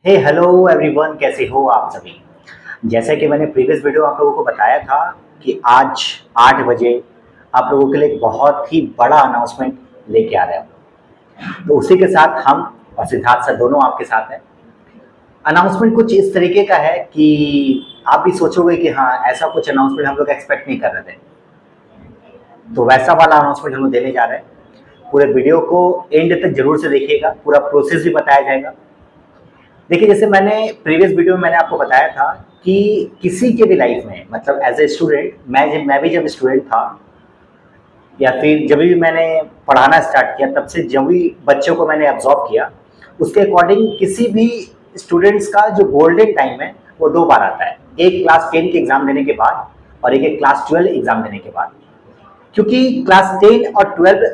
हे hello everyone, कैसे हो आप सभी। जैसे कि मैंने प्रीवियस वीडियो आप लोगों को बताया था कि आज 8 बजे आप लोगों के लिए एक बहुत ही बड़ा अनाउंसमेंट लेके आ रहे हैं हम लोग। तो उसी के साथ हम और सिद्धार्थ सर दोनों आपके साथ हैं। अनाउंसमेंट कुछ इस तरीके का है कि आप भी सोचोगे कि हाँ, ऐसा कुछ अनाउंसमेंट हम लोग एक्सपेक्ट नहीं कर रहे थे। तो वैसा वाला अनाउंसमेंट हम लोग देने जा रहे हैं। पूरे वीडियो को एंड तक जरूर से देखिएगा, पूरा प्रोसेस भी बताया जाएगा। देखिए, जैसे मैंने प्रीवियस वीडियो में मैंने आपको बताया था कि किसी के भी लाइफ में, मतलब एज ए स्टूडेंट, मैं भी जब स्टूडेंट था या फिर जब भी मैंने पढ़ाना स्टार्ट किया, तब से जब भी बच्चों को मैंने ऑब्जॉर्व किया, उसके अकॉर्डिंग किसी भी स्टूडेंट्स का जो गोल्डन टाइम है वो 2 बार आता है। एक क्लास 10 के एग्जाम देने के बाद और एक क्लास 12 एग्जाम देने के बाद। क्योंकि क्लास 10 और 12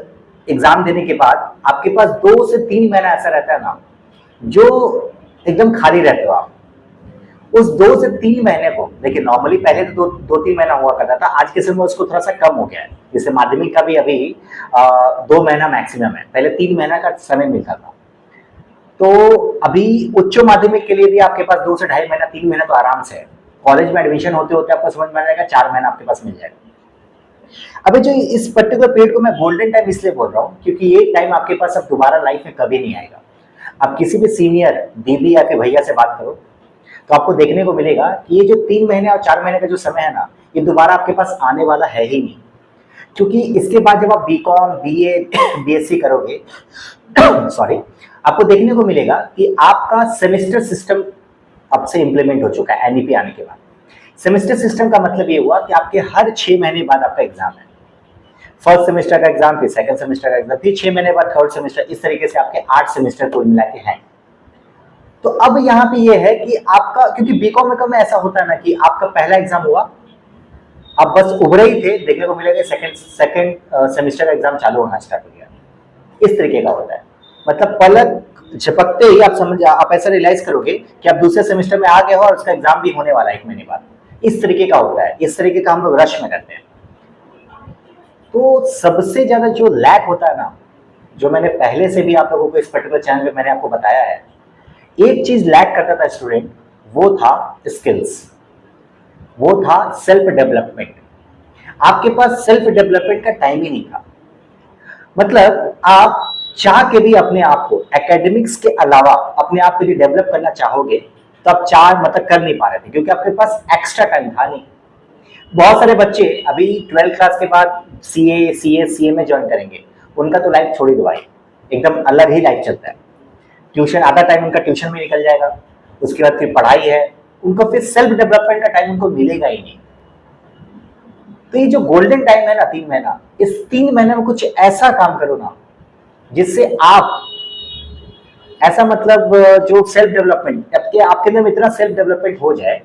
एग्जाम देने के बाद आपके पास 2 से 3 महीना ऐसा रहता है ना, जो एकदम खाली रहते हो आप। उस 2 से 3 महीने को देखिए, नॉर्मली पहले तो 2-3 महीना हुआ करता था, आज के समय में उसको थोड़ा सा कम हो गया है। जैसे माध्यमिक का भी अभी 2 महीना मैक्सिमम है, पहले 3 महीना का समय मिलता था। तो अभी उच्च माध्यमिक के लिए भी आपके पास 2 से ढाई महीना, 3 महीना तो आराम से है। कॉलेज में एडमिशन होते होते आपको समझ में आ जाएगा 4 महीना आपके पास मिल जाएगा। अभी जो इस पर्टिकुलर पीरियड को मैं गोल्डन टाइम इसलिए बोल रहा हूँ क्योंकि ये टाइम आपके पास अब दोबारा लाइफ में कभी नहीं आएगा। आप किसी भी सीनियर दीदी या फिर भैया से बात करो तो आपको देखने को मिलेगा कि ये जो 3 महीने और 4 महीने का जो समय है ना, ये दोबारा आपके पास आने वाला है ही नहीं। क्योंकि इसके बाद जब आप बीकॉम, बीए, बीएससी करोगे सॉरी, आपको देखने को मिलेगा कि आपका सेमेस्टर सिस्टम अब से इंप्लीमेंट हो चुका है। एनईपी आने के बाद सेमेस्टर सिस्टम का मतलब ये हुआ कि आपके हर 6 महीने बाद आपका एग्जाम है। फर्स्ट सेमेस्टर का एग्जाम, फिर सेकंड सेमेस्टर का एग्जाम, फिर 6 महीने बाद थर्ड सेमेस्टर, इस तरीके से आपके 8 सेमेस्टर कुल मिला के हैं। तो अब यहाँ पे ये है कि आपका, क्योंकि बीकॉम में ऐसा होता है ना कि आपका पहला एग्जाम हुआ, आप बस उभरे ही थे, देखने को मिलेगा सेकंड सेमेस्टर का एग्जाम चालू होना स्टार्ट हो गया। इस तरीके का होता है, मतलब पलक झपकते ही आप ऐसा रियलाइज करोगे कि आप दूसरे सेमेस्टर में आ गए हो और उसका एग्जाम भी होने वाला है 1 महीने बाद। इस तरीके का होता है, इस तरीके का हम लोग रश में करते हैं। तो सबसे ज्यादा जो लैक होता है ना, जो मैंने पहले से भी आप लोगों को इस पर्टिकुलर चैनल पे मैंने आपको बताया है, एक चीज लैक करता था स्टूडेंट, वो था स्किल्स, वो था सेल्फ डेवलपमेंट। आपके पास सेल्फ डेवलपमेंट का टाइम ही नहीं था। मतलब आप चाह के भी अपने आप को एकेडमिक्स के अलावा अपने आप को यदि डेवलप करना चाहोगे तो आप चाह मतलब कर नहीं पा रहे थे, क्योंकि आपके पास एक्स्ट्रा टाइम था नहीं। बहुत सारे बच्चे अभी 12th क्लास के बाद सीए, सीए में ज्वाइन करेंगे, उनका तो लाइफ छोड़ ही दो भाई, एकदम अलग ही लाइफ चलता है। ट्यूशन, आधा टाइम उनका ट्यूशन में निकल जाएगा, उसके बाद फिर पढ़ाई है, उनको फिर सेल्फ डेवलपमेंट का टाइम उनको मिलेगा ही नहीं। तो ये जो गोल्डन टाइम है ना, 3 महीना, इस 3 महीने में कुछ ऐसा काम करो ना जिससे आप ऐसा, मतलब जो सेल्फ डेवलपमेंट आपके अंदर में इतना सेल्फ डेवलपमेंट हो जाए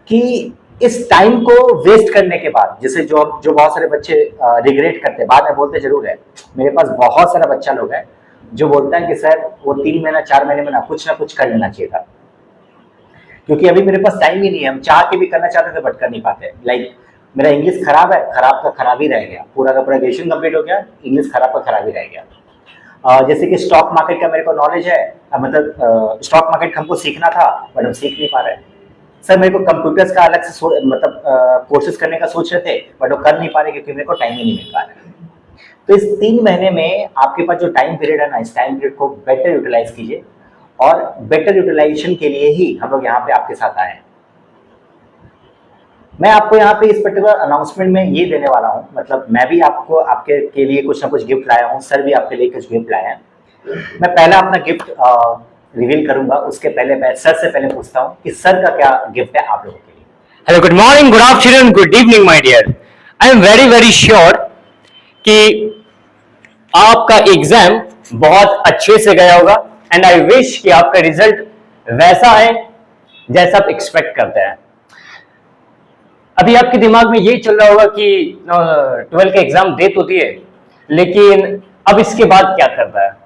कि इस टाइम को वेस्ट करने के बाद, जैसे जो बहुत सारे बच्चे रिग्रेट करते हैं, बाद में बोलते जरूर है। मेरे पास बहुत सारा बच्चा लोग है जो बोलता है कि सर वो 3 महीना 4 महीने में ना कुछ कर लेना चाहिए था, क्योंकि अभी मेरे पास टाइम ही नहीं है। हम चाह के भी करना चाहते थे बट कर नहीं पाते। लाइक मेरा इंग्लिश खराब है, खराब का खराब ही रह गया, पूरा का पूरा ग्रेजुएशन कंप्लीट हो गया, इंग्लिश खराब का खराब ही रह गया। जैसे कि स्टॉक मार्केट का मेरे को नॉलेज है, मतलब स्टॉक मार्केट हमको सीखना था बट हम सीख नहीं पा रहे। सर मेरे को कंप्यूटर्स का अलग से मतलब कोर्सेज करने का सोच रहे थे बट वो कर नहीं पा रहे क्योंकि मेरे को टाइम ही नहीं मिल पा रहा है। तो इस 3 महीने में आपके पास जो टाइम पीरियड है ना, इस टाइम पीरियड को बेटर यूटिलाइज कीजिए, और बेटर यूटिलाइजेशन के लिए ही हम लोग यहाँ पे आपके साथ आए हैं। मैं आपको यहाँ पे इस पर्टिकुलर अनाउंसमेंट में ये देने वाला हूँ, मतलब मैं भी आपको आपके के लिए कुछ ना कुछ गिफ्ट लाया हूँ, सर भी आपके लिए कुछ गिफ्ट लाए हैं। मैं पहला अपना गिफ्ट रिवील करूंगा, उसके पहले मैं सर से पहले पूछता हूँ कि सर का क्या गिफ्ट है आप लोगों के लिए। Hello, good morning, good afternoon, good evening my dear. I am very very sure कि आपका एग्जाम बहुत अच्छे से गया होगा, एंड आई विश कि आपका रिजल्ट वैसा है जैसा आप एक्सपेक्ट करते हैं। अभी आपके दिमाग में ये चल रहा होगा कि 12 का एग्जाम दे तो दिए, लेकिन अब इसके बाद क्या करना है।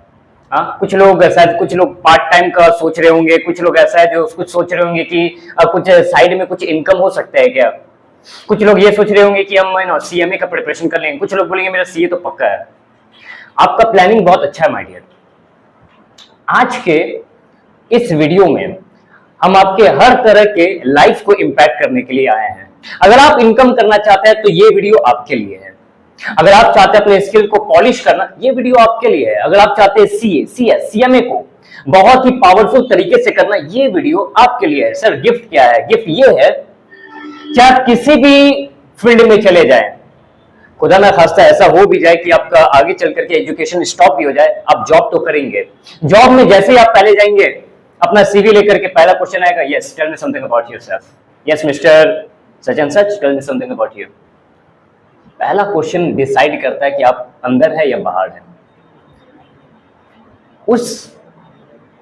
हाँ, कुछ लोग शायद, कुछ लोग पार्ट टाइम का सोच रहे होंगे, कुछ लोग ऐसा है जो कुछ सोच रहे होंगे कि कुछ साइड में कुछ इनकम हो सकता है क्या। कुछ लोग ये सोच रहे होंगे कि हम सीएमए का प्रिपरेशन कर लेंगे, कुछ लोग बोलेंगे मेरा सीए तो पक्का है। आपका प्लानिंग बहुत अच्छा है माय डियर। आज के इस वीडियो में हम आपके हर तरह के लाइफ को इंपैक्ट करने के लिए आए हैं। अगर आप इनकम करना चाहते हैं तो ये वीडियो आपके लिए है। अगर आप चाहते हैं अपने स्किल को पॉलिश करना, ये वीडियो आपके लिए है। अगर आप चाहते हैं सीए, सीएस, सीएमए को बहुत ही पावरफुल तरीके से करना, ये वीडियो आपके लिए है। सर गिफ्ट क्या है? गिफ्ट ये है कि आप किसी भी फील्ड में चले जाएं, खुदा ना खास्ता ऐसा हो भी जाए कि आपका आगे चल करके एजुकेशन स्टॉप भी हो जाए, आप जॉब तो करेंगे। जॉब में जैसे ही आप पहले जाएंगे, अपना सीवी लेकर के पहला क्वेश्चन आएगा, yes tell me something about yourself, yes mister such and such tell me something about you. पहला क्वेश्चन डिसाइड करता है कि आप अंदर है या बाहर है। उस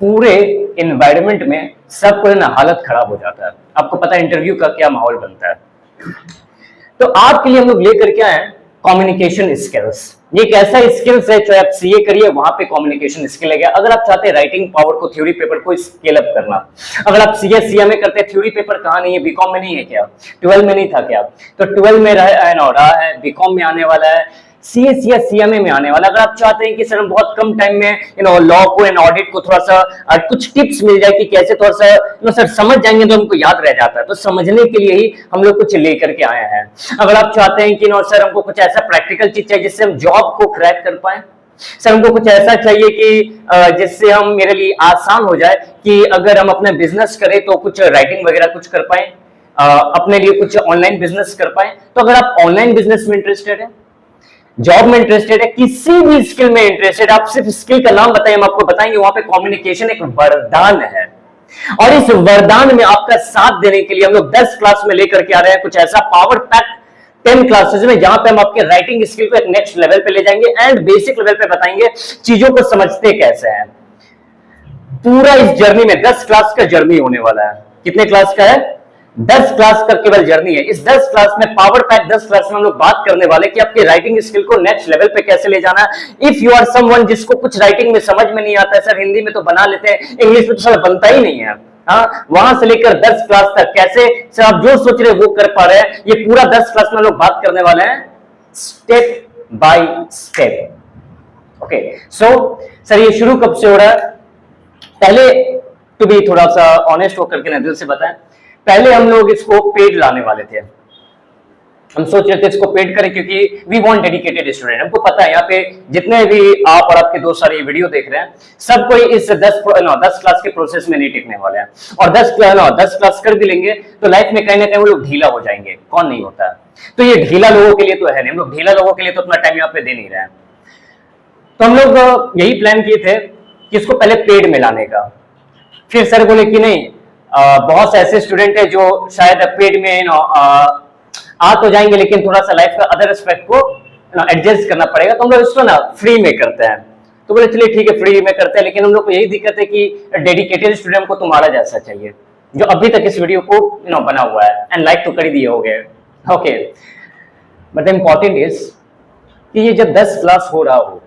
पूरे एनवायरनमेंट में सबको ना हालत खराब हो जाता है। आपको पता है इंटरव्यू का क्या माहौल बनता है। तो आपके लिए हम लोग लेकर के आए कम्युनिकेशन स्किल्स। ये एक ऐसा स्किल्स है, चाहे आप सीए करिए वहां पे कम्युनिकेशन स्किल है। अगर आप चाहते हैं राइटिंग पावर को, थ्योरी पेपर को स्केल अप करना, अगर आप सीए सीएमए करते हैं, थ्योरी पेपर कहाँ नहीं है? बीकॉम में नहीं है क्या? 12 में नहीं था क्या? तो 12 में रहा है, बीकॉम में आने वाला है, सीएस या सीएमए में आने वाला। अगर आप चाहते हैं कि सर हम बहुत कम टाइम में लॉ को एंड ऑडिट को थोड़ा सा कुछ टिप्स मिल जाए कि कैसे थोड़ा सा सर समझ जाएंगे तो हमको याद रह जाता है, तो समझने के लिए ही हम लोग कुछ लेकर के आए हैं। अगर आप चाहते हैं कि सर हमको कुछ ऐसा प्रैक्टिकल चीज चाहिए जिससे हम जॉब को क्रैक कर पाए, सर हमको कुछ ऐसा चाहिए कि जिससे हम मेरे लिए आसान हो जाए कि अगर हम अपना बिजनेस करें तो कुछ राइटिंग वगैरह कुछ कर पाए, अपने लिए कुछ ऑनलाइन बिजनेस कर पाए। तो अगर आप ऑनलाइन बिजनेस में इंटरेस्टेड है, जॉब में इंटरेस्टेड है, किसी भी स्किल में इंटरेस्टेड, आप सिर्फ स्किल का नाम बताइए, हम आपको बताएंगे। वहां पे कम्युनिकेशन एक वरदान है और इस वरदान में आपका साथ देने के लिए हम लोग 10 क्लास में लेकर के आ रहे हैं कुछ ऐसा पावर पैक 10 क्लासेस में, जहां पे हम आपके राइटिंग स्किल को एक नेक्स्ट लेवल पे ले जाएंगे एंड बेसिक लेवल पे बताएंगे चीजों को समझते कैसे हैं। पूरा इस जर्नी में 10 क्लास का जर्नी होने वाला है। कितने क्लास का है? 10 क्लास का केवल जर्नी है। इस 10 क्लास में पावर पैक 10 क्लास में हम लोग बात करने वाले कि आपके राइटिंग स्किल को नेक्स्ट लेवल पे कैसे ले जाना है। इफ यू आर समवन जिसको कुछ राइटिंग में समझ में नहीं आता है, सर हिंदी में तो बना लेते हैं, इंग्लिश में तो सर बनता ही नहीं है, हाँ, वहां से लेकर 10 क्लास तक कैसे सर आप जो सोच रहे हैं वो कर पा रहे हैं, ये पूरा 10 क्लास में हम लोग बात करने वाले हैं step by step. Okay, so sir ये शुरू कब से हो रहा है? पहले टू बी थोड़ा सा ऑनेस्ट होकर के ना दिल से बताएं, पहले हम लोग इसको पेड लाने वाले थे। हम सोच रहे थे इसको पेड करें क्योंकि वी वांट डेडिकेटेड स्टूडेंट। हमको पता है यहाँ पे जितने भी आप और आपके दोस्त सारे वीडियो देख रहे हैं, सब कोई इस 10 क्लास के प्रोसेस में नहीं टिकने वाले हैं। और 10 क्लास कर भी लेंगे तो लाइफ में कहीं ना कहीं वो लोग ढीला हो जाएंगे। कौन नहीं होता है? तो ये ढीला लोगों के लिए तो है नहीं, हम लोग ढीला लोगों के लिए तो अपना टाइम यहाँ पे दे नहीं रहे हैं। तो हम लोग यही प्लान किए थे कि इसको पहले पेड में लाने का। फिर सर बोले कि नहीं, बहुत से ऐसे स्टूडेंट है जो शायद पेड में आ तो जाएंगे लेकिन थोड़ा सा लाइफ का अदर एस्पेक्ट को एडजस्ट करना पड़ेगा, तो हम लोग इसको ना फ्री में करते हैं। तो बोले चलिए ठीक है फ्री में करते हैं, लेकिन हम लोग को यही दिक्कत है कि डेडिकेटेड स्टूडेंट को तुम्हारा जैसा चाहिए जो अभी तक इस वीडियो को बना हुआ है एंड लाइक तो कर ही दिए हो गए। Okay, but the important is कि ये जब 10 क्लास हो रहा हो,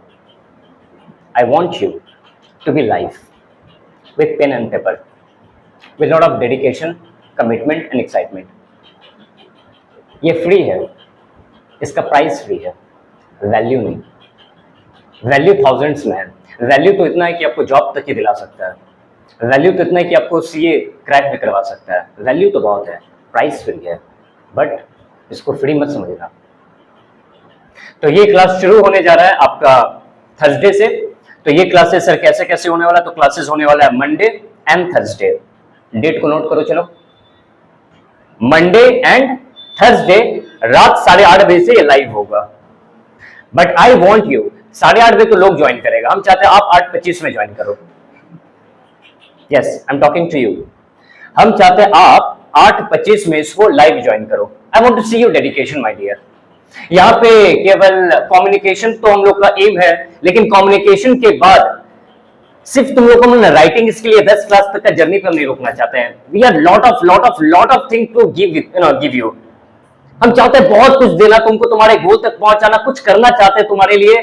I want you to be life with pen and paper, with lot of dedication, commitment and excitement। ये फ्री है, इसका प्राइस फ्री है, वैल्यू नहीं। वैल्यू थाउजेंड्स में है। वैल्यू तो इतना है कि आपको जॉब तक ही दिला सकता है, वैल्यू तो इतना है कि आपको सीए क्रैक भी करवा सकता है। वैल्यू तो बहुत है, प्राइस फ्री है, बट इसको फ्री मत समझना। तो ये क्लास शुरू होने जा रहा है आपका थर्सडे से। तो ये क्लासेस सर कैसे कैसे होने वाला? तो क्लासेस होने वाला है मंडे एंड थर्सडे। डेट को नोट करो, चलो, मंडे एंड थर्सडे रात 8:30 बजे से ये लाइव होगा। बट आई वॉन्ट यू 8:30 बजे तो लोग ज्वाइन करेगा, हम चाहते हैं आप 8:25 में ज्वाइन करो। Yes, I am talking to you. हम चाहते हैं आप 8:25 में इसको लाइव ज्वाइन करो। I want to see your dedication my dear. यहाँ पे केवल कम्युनिकेशन तो हम लोग का एम है, लेकिन कम्युनिकेशन के बाद सिर्फ तुम लोगों को राइटिंग इसके लिए 10 क्लास तक का जर्नी पर नहीं रोकना चाहते हैं। We are lot of thing to give you. हम चाहते हैं बहुत कुछ देना तुमको, तुम्हारे गोल तक पहुंचाना, कुछ करना चाहते हैं तुम्हारे लिए।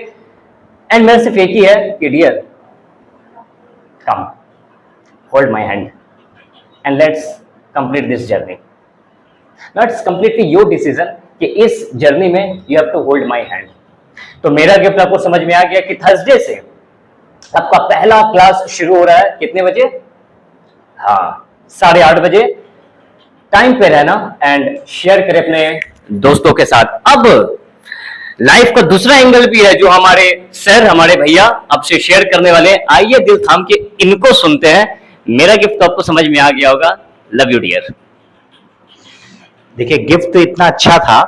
एंड मेरा सिर्फ एक ही है कि dear come hold my hand and let's complete this journey. Not completely your decision कि इस जर्नी में you have to hold my hand. तो मेरा गिफ्ट आपको समझ में आ गया कि थर्सडे से आपका पहला क्लास शुरू हो रहा है। कितने बजे? हाँ 8:30 बजे टाइम पे रहना एंड शेयर करें अपने दोस्तों के साथ। अब लाइफ का दूसरा एंगल भी है जो हमारे सर, हमारे भैया आपसे शेयर करने वाले हैं। आइए दिल थाम के इनको सुनते हैं। मेरा गिफ्ट तो आपको समझ में आ गया होगा, लव यू डियर। देखिए, गिफ्ट तो इतना अच्छा था,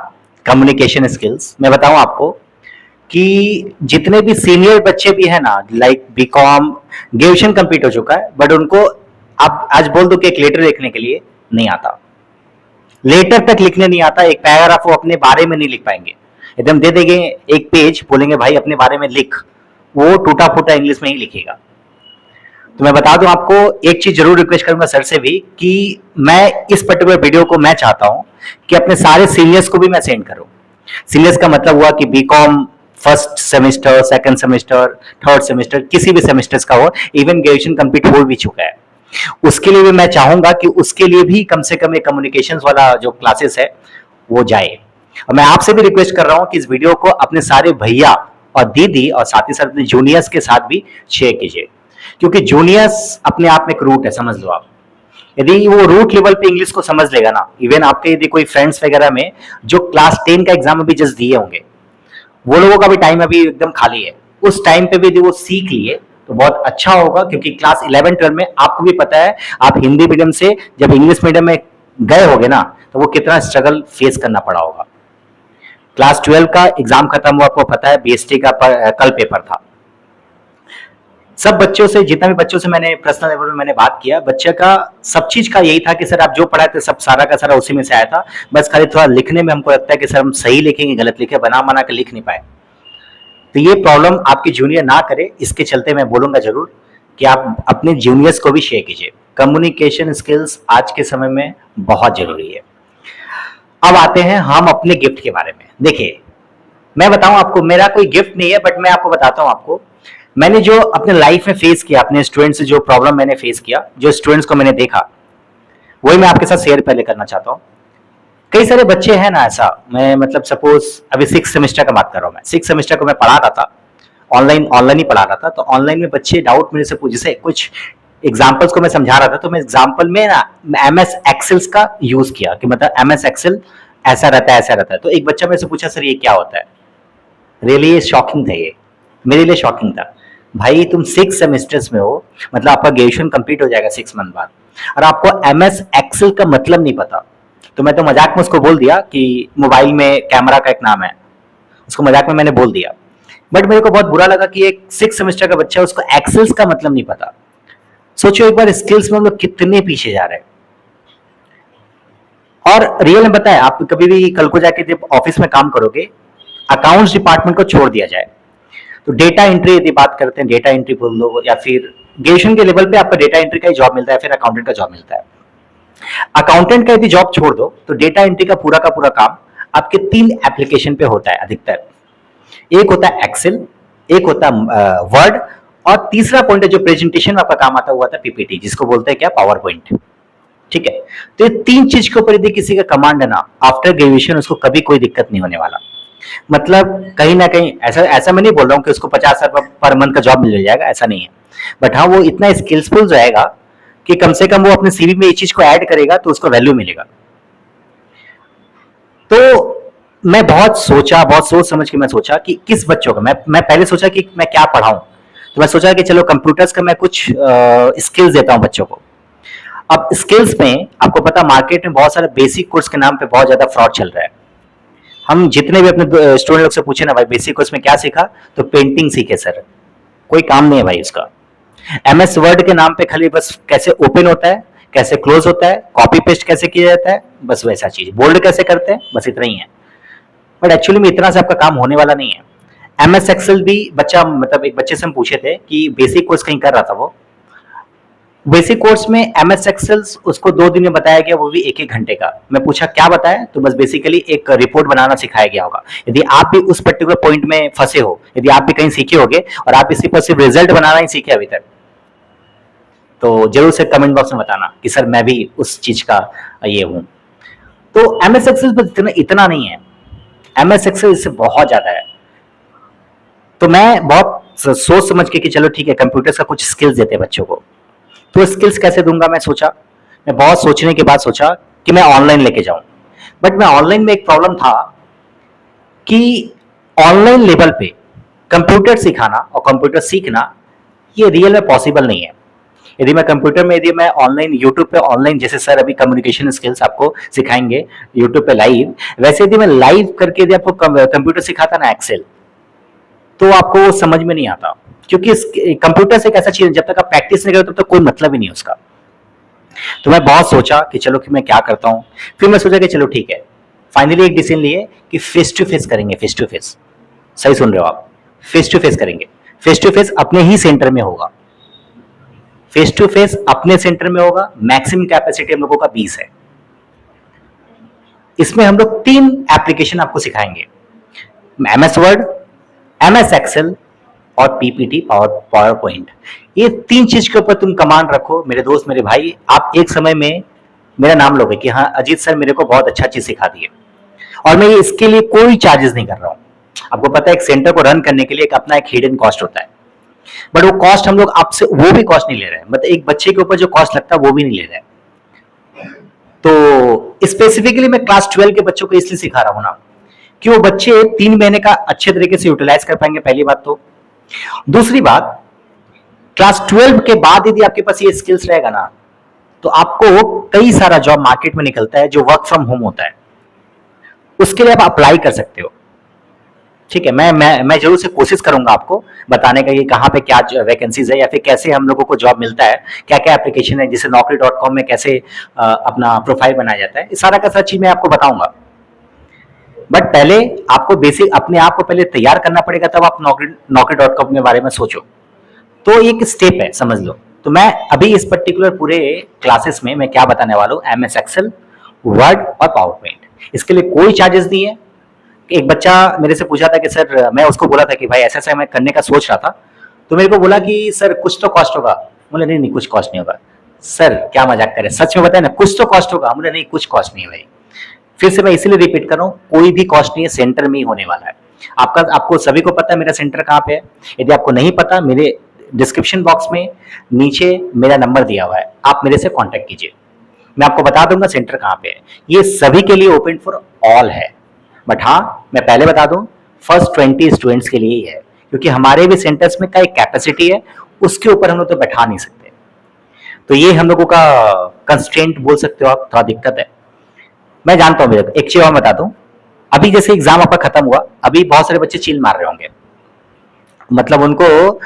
कम्युनिकेशन स्किल्स। मैं बताऊं आपको कि जितने भी सीनियर बच्चे भी हैं ना, लाइक बीकॉम, ग्रेजुएशन कंप्लीट हो चुका है, बट उनको आप आज बोल दो कि एक लेटर लिखने के लिए नहीं आता, लेटर तक लिखने नहीं आता, एक पैराग्राफ वो अपने बारे में नहीं लिख पाएंगे। एकदम दे देंगे एक पेज, बोलेंगे भाई अपने बारे में लिख, वो टूटा फूटा इंग्लिश में ही लिखेगा। तो मैं बता दूं आपको, एक चीज जरूर रिक्वेस्ट करूंगा सर से भी कि मैं इस पर्टिकुलर वीडियो को मैं चाहता हूं कि अपने सारे सीनियर्स को भी मैं सेंड करूं। सीनियर्स का मतलब हुआ कि BCom first semester, second semester, third semester, किसी भी सेमेस्टर्स का हो, इवन ग्रेजुएशन कंप्लीट हो भी चुका है, उसके लिए भी मैं चाहूंगा कि उसके लिए भी कम से कम ये कम्युनिकेशंस वाला जो क्लासेस है वो जाए। और मैं आपसे भी रिक्वेस्ट कर रहा हूं कि इस वीडियो को अपने सारे भैया और दीदी और साथ ही साथ अपने जूनियर्स के साथ भी शेयर कीजिए, क्योंकि जूनियर्स अपने आप में एक रूट है, समझ लो आप। यदि वो रूट लेवल पे इंग्लिश को समझ लेगा ना, इवन आपके यदि कोई फ्रेंड्स वगैरह में जो क्लास 10 का एग्जाम अभी जस्ट दिए होंगे, वो लोगों का भी टाइम अभी एकदम खाली है, उस टाइम पे भी यदि वो सीख लिए तो बहुत अच्छा होगा। क्योंकि क्लास 11-12 में आपको भी पता है, आप हिंदी मीडियम से जब इंग्लिश मीडियम में गए होगे ना, तो वो कितना स्ट्रगल फेस करना पड़ा होगा। क्लास 12 का एग्जाम खत्म हुआ, आपको पता है बीएसटी का कल पेपर था। सब बच्चों से, जितना भी बच्चों से मैंने पर्सनल लेवल में मैंने बात किया, बच्चे का सब चीज का यही था कि सर आप जो पढ़ाए थे सब सारा का सारा उसी में से आया था, बस खाली थोड़ा लिखने में हमको लगता है कि सर हम सही लिखेंगे, गलत लिखे, बना बना के लिख नहीं पाए। तो ये प्रॉब्लम आपके जूनियर ना करे, इसके चलते मैं बोलूंगा जरूर कि आप अपने जूनियर्स को भी शेयर कीजिए। कम्युनिकेशन स्किल्स आज के समय में बहुत जरूरी है। अब आते हैं हम अपने गिफ्ट के बारे में। देखिए, मैं बताऊं आपको, मेरा कोई गिफ्ट नहीं है, बट मैं आपको बताता हूं आपको मैंने जो अपने लाइफ में फेस किया, अपने स्टूडेंट्स से जो प्रॉब्लम मैंने फेस किया, जो स्टूडेंट्स को मैंने देखा, वही मैं आपके साथ शेयर पहले करना चाहता हूं। कई सारे बच्चे हैं ना, ऐसा मैं मतलब सपोज अभी 6 सेमेस्टर का बात कर रहा हूं, मैं 6 सेमेस्टर को मैं पढ़ा रहा था, ऑनलाइन ही पढ़ा रहा था। तो ऑनलाइन में बच्चे डाउट मेरे से पूछ, जैसे कुछ एग्जाम्पल्स को मैं समझा रहा था, तो मैं एग्जाम्पल में ना MS एक्सेल्स का यूज किया कि मतलब MS एक्सेल ऐसा रहता है, ऐसा रहता है। तो एक बच्चा मेरे से पूछा सर ये क्या होता है। रियली ये शॉकिंग था, ये मेरे लिए शॉकिंग था। भाई तुम 6 सेमेस्टर्स में हो, मतलब आपका ग्रेजुएशन कंप्लीट हो जाएगा 6 मंथ बाद, और आपको MS एक्सेल का मतलब नहीं पता। तो मैं तो मजाक में उसको बोल दिया कि मोबाइल में कैमरा का एक नाम है, उसको मजाक में मैंने बोल दिया। बट मेरे को बहुत बुरा लगा कि एक 6 सेमेस्टर का बच्चा, उसको एक्सेल्स का मतलब नहीं पता। सोचो एक बार, स्किल्स में हम लोग कितने पीछे जा रहे हैं। और रियल में बताया, आप कभी भी कल को जाके जब ऑफिस में काम करोगे, अकाउंट्स डिपार्टमेंट को छोड़ दिया जाए तो डेटा एंट्री यदि बात करते हैं, डेटा एंट्री बोल लो, या फिर ग्रेजुएशन के लेवल पे आपका डेटा एंट्री का ही जॉब मिलता है, फिर अकाउंटेंट का जॉब मिलता है। अकाउंटेंट का यदि जॉब छोड़ दो तो डेटा एंट्री का पूरा काम आपके 3 एप्लीकेशन पे होता है अधिकतर। एक होता है एक्सेल, एक होता है वर्ड, और तीसरा पॉइंट है जो प्रेजेंटेशन में आपका काम आता हुआ था PPT, जिसको बोलते हैं क्या, पावर पॉइंट। ठीक है, तो ये 3 चीज के ऊपर यदि किसी का कमांड है ना, आफ्टर ग्रेजुएशन उसको कभी कोई दिक्कत नहीं होने वाला। मतलब कहीं ना कहीं ऐसा मैं नहीं बोल रहा हूँ कि उसको 50,000 पर मंथ का जॉब मिल जाएगा, ऐसा नहीं है। बट हाँ, वो इतना स्किल्सफुल जाएगा कि कम से कम वो अपने CV में ये चीज को ऐड करेगा तो उसको वैल्यू मिलेगा। तो मैं बहुत सोच समझ के मैं सोचा कि किस बच्चों का मैं पहले सोचा कि मैं क्या पढ़ाऊं। तो मैं सोचा कि चलो कंप्यूटर्स का मैं कुछ स्किल्स देता हूं बच्चों को। अब स्किल्स में आपको पता, मार्केट में बहुत सारे बेसिक कोर्स के नाम पे बहुत ज्यादा फ्रॉड चल रहा है। हम जितने भी अपने स्टूडेंट लोग से पूछे ना, भाई बेसिक कोर्स में क्या सीखा, तो पेंटिंग सीखे सर, कोई काम नहीं है भाई उसका। MS वर्ड के नाम पे खाली बस कैसे ओपन होता है, कैसे क्लोज होता है, कॉपी पेस्ट कैसे किया जाता है, बस वैसा चीज, बोल्ड कैसे करते हैं, बस इतना ही है। बट एक्चुअली में इतना से आपका काम होने वाला नहीं है। MS एक्सेल भी बच्चा, मतलब एक बच्चे से हम पूछे थे कि बेसिक कोर्स कहीं कर रहा था, वो बेसिक कोर्स में MS एक्सेल उसको 2 दिन में बताया गया, वो भी 1-1 घंटे का। मैं पूछा क्या बताया, तो बस बेसिकली एक रिपोर्ट बनाना सिखाया गया होगा। यदि आप भी उस पर्टिकुलर पॉइंट में फंसे हो, यदि आप भी कहीं सीखे होगे और आप इसी पर सिर्फ रिजल्ट बनाना ही सीखे अभी तक, तो जरूर से कमेंट बॉक्स में बताना कि सर मैं भी उस चीज का ये हूं। तो MS एक्सेल बस इतना नहीं है, MS एक्सेल इससे बहुत ज्यादा है। तो मैं बहुत सोच समझ के कि चलो ठीक है, कंप्यूटर्स का कुछ स्किल्स देते हैं बच्चों को। तो स्किल्स कैसे दूंगा, मैं बहुत सोचने के बाद सोचा कि मैं ऑनलाइन लेके जाऊं। बट मैं ऑनलाइन में एक प्रॉब्लम था कि ऑनलाइन लेवल पे कंप्यूटर सिखाना और कंप्यूटर सीखना ये रियल में पॉसिबल नहीं है। यदि मैं कंप्यूटर में, यदि मैं ऑनलाइन यूट्यूब पे ऑनलाइन, जैसे सर अभी कम्युनिकेशन स्किल्स आपको सिखाएंगे यूट्यूब पे लाइव, वैसे यदि मैं लाइव करके यदि आपको कंप्यूटर सिखाता ना एक्सेल, तो आपको वो समझ में नहीं आता, क्योंकि कंप्यूटर से एक ऐसा चीज, जब तक आप प्रैक्टिस नहीं करो तब तक कोई मतलब ही नहीं उसका। तो मैं बहुत सोचा कि चलो कि मैं क्या करता हूँ। फिर मैं सोचा कि चलो ठीक है, फाइनली एक डिसीजन लिए कि फेस टू फेस करेंगे। फेस टू फेस, सही सुन रहे हो आप, फेस टू फेस करेंगे। फेस टू फेस अपने ही सेंटर में होगा, फेस टू फेस अपने सेंटर में होगा। मैक्सिमम कैपेसिटी हम लोगों का 20 है। इसमें हम लोग 3 एप्लीकेशन आपको सिखाएंगे, MS वर्ड, MS एक्सेल और PPT पावर पॉइंट। ये 3 चीज के ऊपर तुम कमांड रखो मेरे दोस्त, मेरे भाई। आप एक समय में मेरा नाम लोगे कि हाँ अजीत सर मेरे को बहुत अच्छा चीज सिखा दी है, और मैं इसके लिए कोई चार्जेस नहीं कर रहा हूं। आपको पता है एक सेंटर को रन करने के लिए एक अपना एक हिडन कॉस्ट होता है, बट वो कॉस्ट हम लोग आपसे वो भी कॉस्ट नहीं ले रहे हैं। मतलब एक बच्चे के ऊपर जो कॉस्ट लगता है वो भी नहीं ले रहे हैं। तो स्पेसिफिकली मैं क्लास 12 के बच्चों को इसलिए सिखा रहा हूं ना कि वो बच्चे 3 महीने का अच्छे तरीके से यूटिलाइज कर पाएंगे, पहली बात। तो दूसरी बात, क्लास 12 के बाद यदि आपके पास ये स्किल्स रहेगा ना, तो आपको कई सारा जॉब मार्केट में निकलता है जो वर्क फ्रॉम होम होता है, उसके लिए आप अप्लाई कर सकते हो। ठीक है, मैं जरूर से कोशिश करूंगा आपको बताने का कि कहाँ पे क्या वैकेंसीज है, या फिर कैसे हम लोगों को जॉब मिलता है, क्या क्या एप्लीकेशन है, जैसे naukri.com में कैसे अपना प्रोफाइल बनाया जाता है, सारा का सारा चीज मैं आपको बताऊंगा। बट पहले आपको बेसिक अपने आप को पहले तैयार करना पड़ेगा, तब आप naukri.com के बारे में सोचो। तो एक स्टेप है, समझ लो। तो मैं अभी इस पर्टिकुलर पूरे क्लासेस में मैं क्या बताने वाला हूँ, MS एक्सेल, वर्ड और पावर पॉइंट। इसके लिए कोई चार्जेस नहीं है। एक बच्चा मेरे से पूछा था कि सर, मैं उसको बोला था कि भाई ऐसा मैं करने का सोच रहा था, तो मेरे को बोला कि सर कुछ तो कॉस्ट होगा। बोले नहीं नहीं, कुछ कॉस्ट नहीं होगा। सर क्या मजाक करें, सच में बताए ना, कुछ तो कॉस्ट होगा। बोले नहीं, कुछ कॉस्ट नहीं है भाई। फिर से मैं इसीलिए रिपीट कर रहा हूँ, कोई भी कॉस्ट नहीं है, सेंटर में ही होने वाला है। आपको सभी को पता है मेरा सेंटर कहाँ पे है। यदि आपको नहीं पता, मेरे डिस्क्रिप्शन बॉक्स में नीचे मेरा नंबर दिया हुआ है, आप मेरे से कॉन्टेक्ट कीजिए, मैं आपको बता दूंगा सेंटर कहाँ पे है। ये सभी के लिए ओपन फॉर ऑल है, बट हाँ मैं पहले बता दूं, फर्स्ट 20 स्टूडेंट्स के लिए ही है, क्योंकि हमारे भी सेंटर्स में का एक कैपेसिटी है, उसके ऊपर हम लोग तो बैठा नहीं सकते। तो ये हम लोगों का कंस्ट्रेंट बोल सकते हो आप, थोड़ा दिक्कत है, मैं जानता हूँ। मेरे एक चीज और बता दूं, अभी जैसे एग्जाम आपका खत्म हुआ, अभी बहुत सारे बच्चे चील मार रहे होंगे, मतलब उनको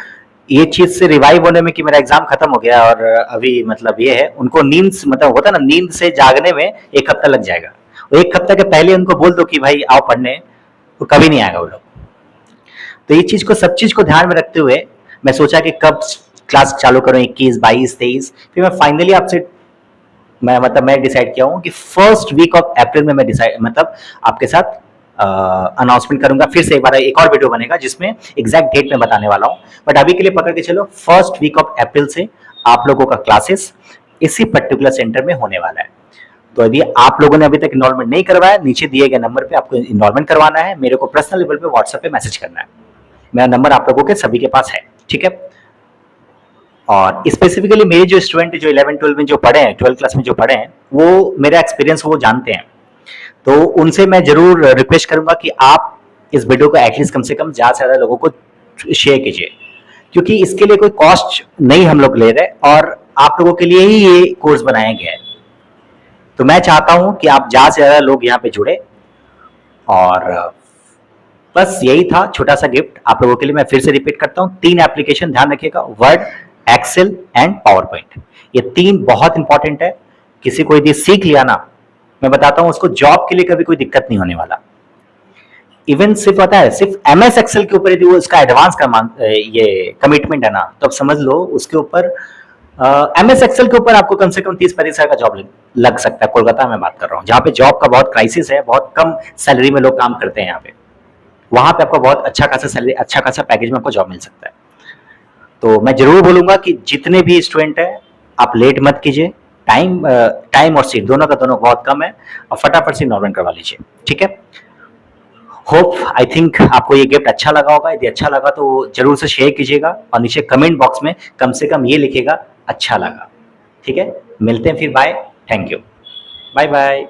ये चीज से रिवाइव होने में कि मेरा एग्जाम खत्म हो गया और अभी मतलब ये है, उनको नींद, मतलब होता है ना, नींद से जागने में 1 हफ्ता लग जाएगा। 1 हफ्ता के पहले उनको बोल दो कि भाई आओ पढ़ने, तो कभी नहीं आएगा वो लोग। तो ये चीज को, सब चीज को ध्यान में रखते हुए मैं सोचा कि कब क्लास चालू करूं, 21, 22, 23। फिर मैं फाइनली आपसे मैं डिसाइड किया हूँ कि फर्स्ट वीक ऑफ अप्रैल में मैं आपके साथ अनाउंसमेंट करूंगा। फिर से एक और वीडियो बनेगा जिसमें एग्जैक्ट डेट में बताने वाला हूँ, बट अभी के लिए पकड़ के चलो, फर्स्ट वीक ऑफ अप्रैल से आप लोगों का क्लासेस इसी पर्टिकुलर सेंटर में होने वाला है। तो यदि आप लोगों ने अभी तक इनरोलमेंट नहीं करवाया, नीचे दिए गए नंबर पे आपको इनरोलमेंट करवाना है, मेरे को पर्सनल लेवल पे व्हाट्सएप पे मैसेज करना है। मेरा नंबर आप लोगों के सभी के पास है, ठीक है। और स्पेसिफिकली मेरे जो स्टूडेंट जो 11, 12 में जो पढ़े हैं, 12 क्लास में जो पढ़े हैं, वो मेरा एक्सपीरियंस वो जानते हैं। तो उनसे मैं जरूर रिक्वेस्ट करूंगा कि आप इस वीडियो को एटलीस्ट कम से कम ज्यादा से ज्यादा लोगों को शेयर कीजिए, क्योंकि इसके लिए कोई कॉस्ट नहीं हम लोग ले रहे, और आप लोगों के लिए ही ये कोर्स बनाया गया है। तो मैं चाहता हूं कि आप ज्यादा से ज्यादा लोग यहाँ पे जुड़े, और बस यही था छोटा सा गिफ्ट आप लोगों के लिए। मैं फिर से रिपीट करता हूँ, 3 एप्लीकेशन ध्यान रखिएगा, Word, Excel and PowerPoint. ये 3 बहुत इंपॉर्टेंट है। किसी को यदि सीख लिया ना, मैं बताता हूं उसको जॉब के लिए कभी कोई दिक्कत नहीं होने वाला। इवन सिर्फ पता है, सिर्फ MS एक्सेल के ऊपर यदि वो इसका एडवांस का ये कमिटमेंट है ना, तो अब समझ लो उसके ऊपर MS एक्सेल के ऊपर आपको कम से कम 30-35 हजार का जॉब लग सकता है। कोलकाता में बात कर रहा हूँ, जहाँ पे जॉब का बहुत क्राइसिस है, बहुत कम सैलरी में लोग काम करते हैं यहाँ पे, वहां पे आपको बहुत अच्छा खासा सैलरी, अच्छा खासा पैकेज में आपको जॉब मिल सकता है। तो मैं जरूर बोलूंगा कि जितने भी स्टूडेंट है, आप लेट मत कीजिए, टाइम और सीट दोनों का दोनों बहुत कम है, और फटाफट से इनरोलमेंट करवा लीजिए, ठीक है। होप आई थिंक आपको ये गिफ्ट अच्छा लगा होगा। यदि अच्छा लगा तो जरूर से शेयर कीजिएगा, और नीचे कमेंट बॉक्स में कम से कम ये लिखिएगा अच्छा लगा। ठीक है, मिलते हैं फिर, bye, thank you, bye bye.